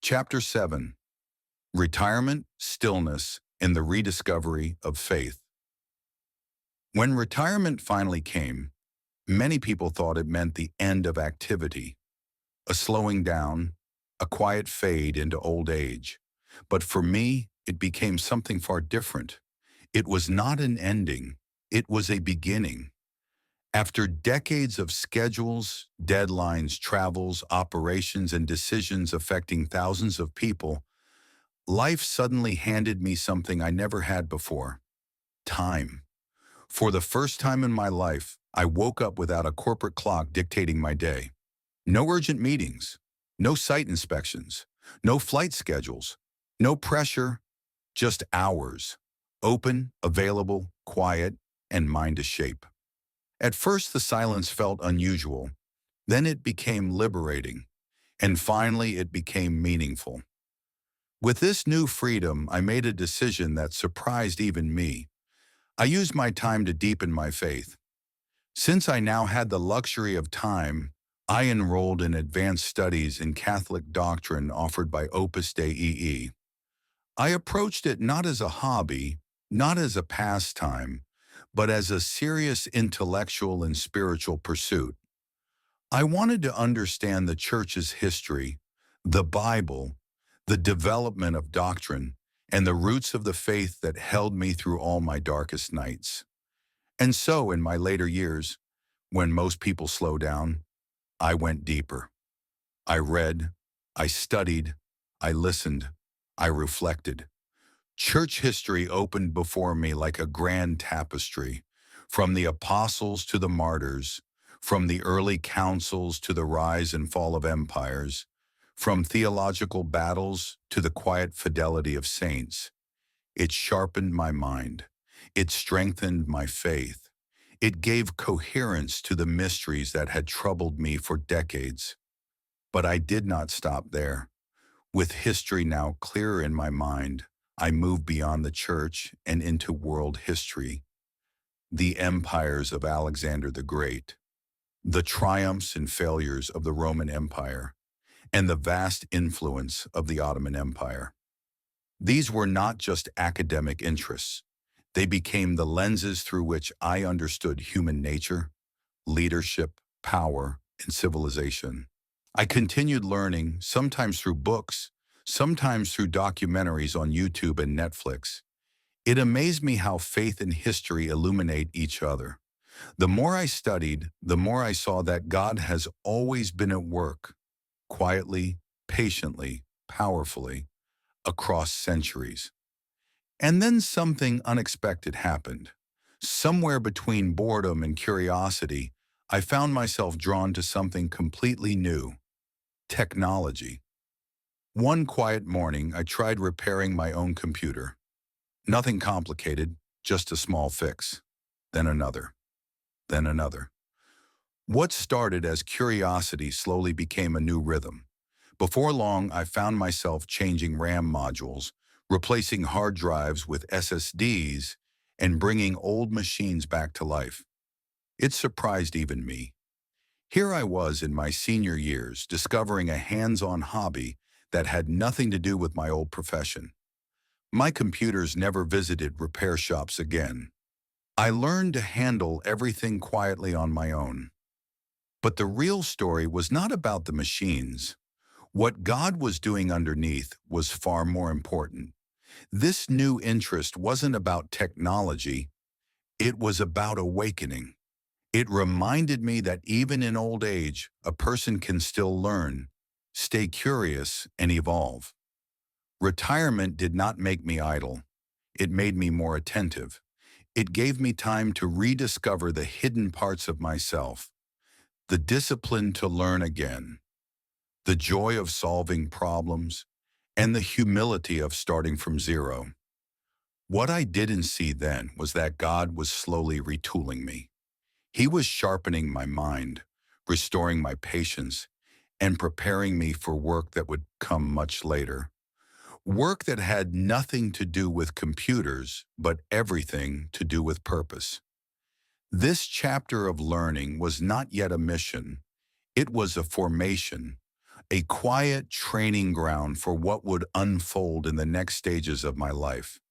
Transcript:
Chapter 7: Retirement, Stillness, and the Rediscovery of Faith. When retirement finally came, many people thought it meant the end of activity, a slowing down, a quiet fade into old age. But for me, it became something far different. It was not an ending, it was a beginning. After decades of schedules, deadlines, travels, operations, and decisions affecting thousands of people, life suddenly handed me something I never had before: time. For the first time in my life, I woke up without a corporate clock dictating my day. No urgent meetings, no site inspections, no flight schedules, no pressure, just hours. Open, available, quiet, and mine to shape. At first, the silence felt unusual. Then it became liberating. And finally, it became meaningful. With this new freedom, I made a decision that surprised even me. I used my time to deepen my faith. Since I now had the luxury of time, I enrolled in advanced studies in Catholic doctrine offered by Opus Dei. I approached it not as a hobby, not as a pastime, but as a serious intellectual and spiritual pursuit. I wanted to understand the Church's history, the Bible, the development of doctrine, and the roots of the faith that held me through all my darkest nights. And so, in my later years, when most people slow down, I went deeper. I read, I studied, I listened, I reflected. Church history opened before me like a grand tapestry, from the apostles to the martyrs, from the early councils to the rise and fall of empires, from theological battles to the quiet fidelity of saints. It sharpened my mind. It strengthened my faith. It gave coherence to the mysteries that had troubled me for decades. But I did not stop there. With history now clearer in my mind, I moved beyond the church and into world history. The empires of Alexander the Great, the triumphs and failures of the Roman Empire, and the vast influence of the Ottoman Empire. These were not just academic interests. They became the lenses through which I understood human nature, leadership, power, and civilization. I continued learning, sometimes through books, sometimes through documentaries on YouTube and Netflix. It amazed me how faith and history illuminate each other. The more I studied, the more I saw that God has always been at work, quietly, patiently, powerfully, across centuries. And then something unexpected happened. Somewhere between boredom and curiosity, I found myself drawn to something completely new: technology. One quiet morning, I tried repairing my own computer. Nothing complicated, just a small fix. Then another. Then another. What started as curiosity slowly became a new rhythm. Before long, I found myself changing RAM modules, replacing hard drives with SSDs, and bringing old machines back to life. It surprised even me. Here I was in my senior years, discovering a hands-on hobby that had nothing to do with my old profession. My computers never visited repair shops again. I learned to handle everything quietly on my own. But the real story was not about the machines. What God was doing underneath was far more important. This new interest wasn't about technology, it was about awakening. It reminded me that even in old age, a person can still learn, stay curious, and evolve. Retirement did not make me idle. It made me more attentive. It gave me time to rediscover the hidden parts of myself, the discipline to learn again, the joy of solving problems, and the humility of starting from zero. What I didn't see then was that God was slowly retooling me. He was sharpening my mind, restoring my patience, and preparing me for work that would come much later. Work that had nothing to do with computers, but everything to do with purpose. This chapter of learning was not yet a mission. It was a formation, a quiet training ground for what would unfold in the next stages of my life.